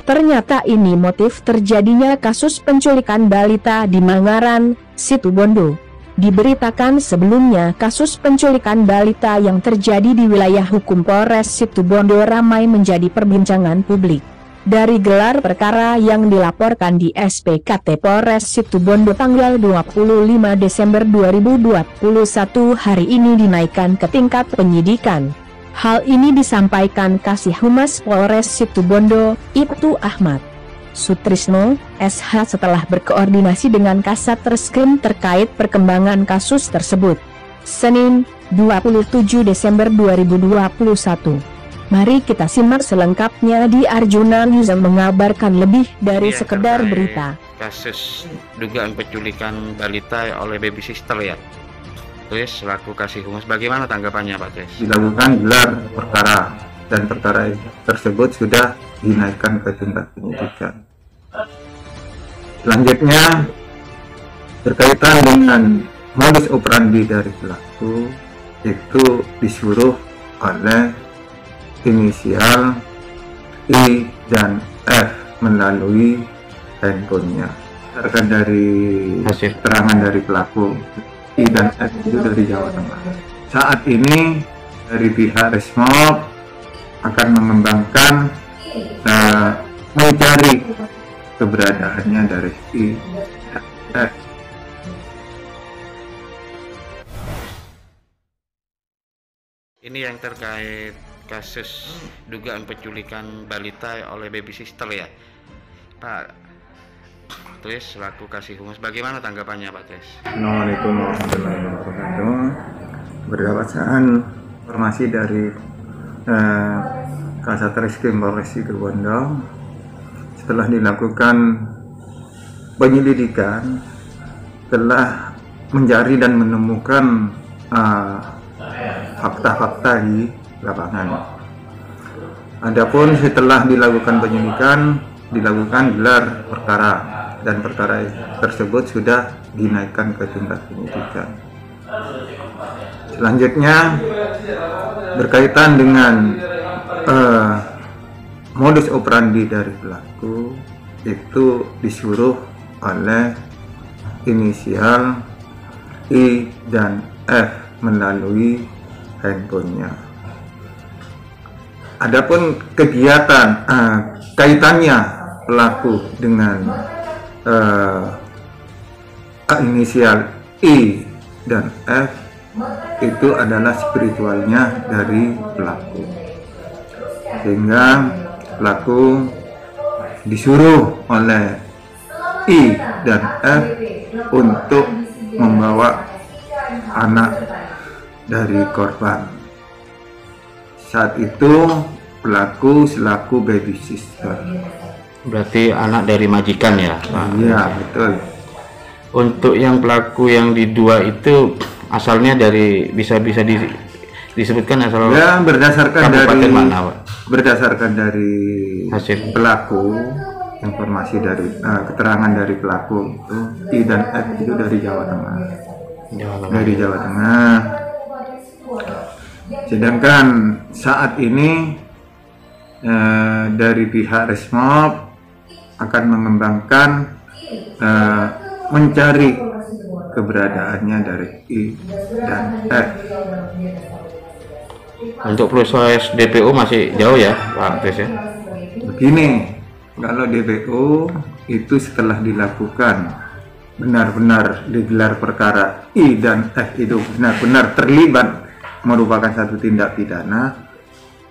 Ternyata ini motif terjadinya kasus penculikan balita di Mangaran, Situbondo. Diberitakan sebelumnya kasus penculikan balita yang terjadi di wilayah hukum Polres Situbondo ramai menjadi perbincangan publik. Dari gelar perkara yang dilaporkan di SPKT Polres Situbondo tanggal 25 Desember 2021 hari ini dinaikkan ke tingkat penyidikan. Hal ini disampaikan Kasih Humas Polres Situbondo, Ibtu Ahmad Sutrisno, SH setelah berkoordinasi dengan Kasat Reskrim terkait perkembangan kasus tersebut. Senin, 27 Desember 2021. Mari kita simak selengkapnya di Arjuna News yang mengabarkan lebih dari sekedar berita. Kasus dugaan penculikan balita oleh baby sister ya. Terus selaku Kasih Humas, bagaimana tanggapannya Pak Tes? Dilakukan gelar perkara dan perkara tersebut sudah dinaikkan ke tingkat penyidikan. Selanjutnya berkaitan dengan modus operandi dari pelaku, itu disuruh oleh inisial I dan F melalui handphonenya. Berdasarkan dari hasil keterangan dari pelaku, I dan F itu dari Jawa Tengah. Saat ini dari pihak Resmob akan mengembangkan mencari keberadaannya dari I dan F. Ini yang terkait kasus dugaan penculikan balita oleh baby sister ya Pak. Terus selaku Kasih Humas, bagaimana tanggapannya Pak Tes? Assalamualaikum warahmatullahi wabarakatuh. Berdasarkan informasi dari Kasat Reskrim Polres Situbondo, setelah dilakukan penyelidikan, telah mencari dan menemukan fakta-fakta di lapangan. Adapun setelah dilakukan penyelidikan, dilakukan gelar perkara dan perkara tersebut sudah dinaikkan ke tingkat penyidikan. Selanjutnya berkaitan dengan modus operandi dari pelaku, itu disuruh oleh inisial I dan F melalui handphonenya. Adapun kegiatan kaitannya pelaku dengan inisial I dan F itu adalah spiritualnya dari pelaku, sehingga pelaku disuruh oleh I dan F untuk membawa anak dari korban. Saat itu pelaku selaku baby sister. Berarti anak dari majikan ya Pak? Iya, betul. Untuk yang pelaku yang di dua itu asalnya dari bisa disebutkan asal Ya, berdasarkan dari mana, Pak? Berdasarkan dari hasil pelaku, informasi dari keterangan dari pelaku itu I dan F itu dari Jawa Tengah. Dari Jawa Tengah. Sedangkan saat ini dari pihak Resmob akan mengembangkan mencari keberadaannya dari I dan F. Untuk proses DPO masih jauh ya Pak Tes ya? Begini, kalau DPO itu setelah dilakukan benar-benar digelar perkara I dan F itu benar-benar terlibat merupakan satu tindak pidana,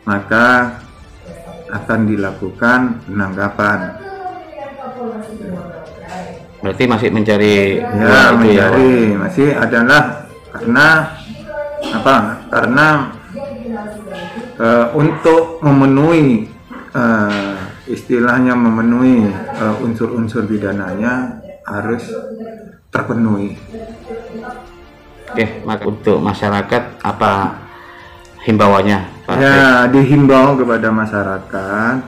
maka akan dilakukan penangkapan. Berarti masih mencari Ya, mencari ya, masih adalah karena apa? Karena untuk memenuhi istilahnya memenuhi unsur-unsur pidananya harus terpenuhi. Oke, maka untuk masyarakat apa himbauannya Pak? Ya, dihimbau kepada masyarakat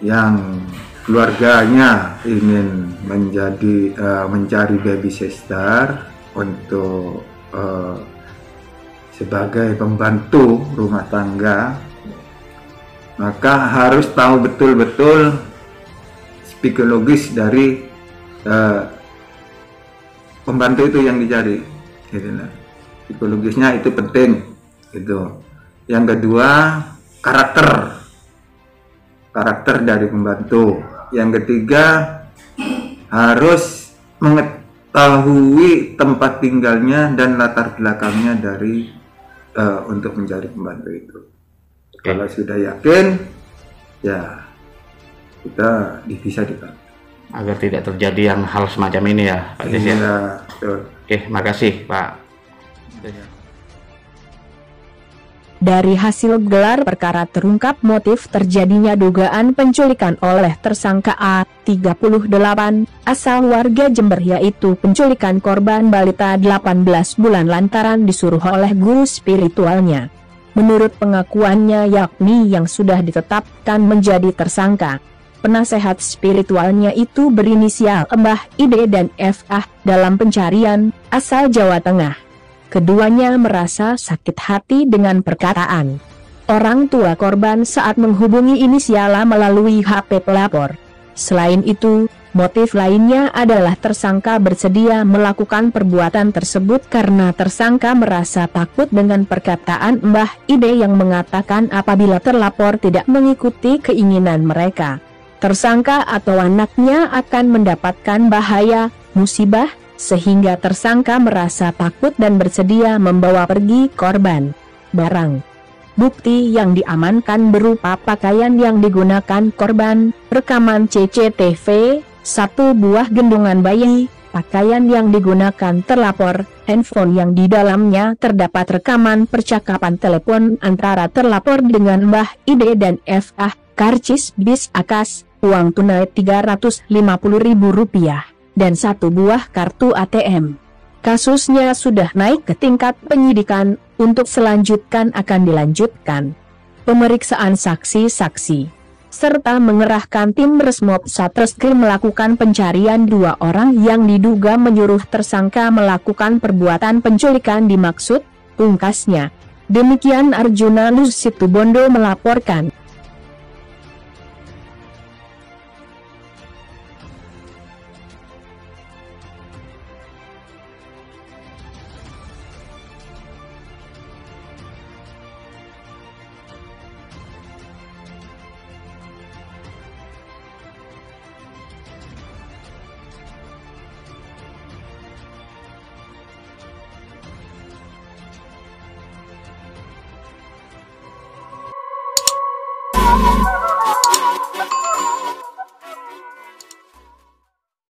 yang keluarganya ingin mencari baby sister untuk sebagai pembantu rumah tangga, maka harus tahu betul-betul psikologis dari pembantu itu yang dicari, gitu lah. Psikologisnya itu penting, gitu. Yang kedua, karakter dari pembantu. Yang ketiga, harus mengetahui tempat tinggalnya dan latar belakangnya dari untuk mencari pembantu itu. Kalau sudah yakin, ya kita bisa dibantu. Agar tidak terjadi yang hal semacam ini ya, Pak Des ya. Betul. Oke, makasih Pak. Dari hasil gelar perkara terungkap motif terjadinya dugaan penculikan oleh tersangka A, 38, asal warga Jember, yaitu penculikan korban balita 18 bulan lantaran disuruh oleh guru spiritualnya. Menurut pengakuannya, yakni yang sudah ditetapkan menjadi tersangka, penasehat spiritualnya itu berinisial Mbah Ide dan FA dalam pencarian, asal Jawa Tengah. Keduanya merasa sakit hati dengan perkataan orang tua korban saat menghubungi inisial A melalui HP pelapor. Selain itu, motif lainnya adalah tersangka bersedia melakukan perbuatan tersebut karena tersangka merasa takut dengan perkataan Mbah Ide yang mengatakan apabila terlapor tidak mengikuti keinginan mereka, tersangka atau anaknya akan mendapatkan bahaya, musibah, sehingga tersangka merasa takut dan bersedia membawa pergi korban. Barang bukti yang diamankan berupa pakaian yang digunakan korban, rekaman CCTV, 1 buah gendongan bayi, pakaian yang digunakan terlapor, handphone yang di dalamnya terdapat rekaman percakapan telepon antara terlapor dengan Mbah Ide dan FA, karcis bis Akas, uang tunai Rp350.000, dan 1 buah kartu ATM. Kasusnya sudah naik ke tingkat penyidikan, untuk selanjutnya akan dilanjutkan pemeriksaan saksi-saksi, serta mengerahkan tim Resmob Satreskrim melakukan pencarian 2 orang yang diduga menyuruh tersangka melakukan perbuatan penculikan dimaksud, pungkasnya. Demikian Arjuna Lus Situbondo melaporkan.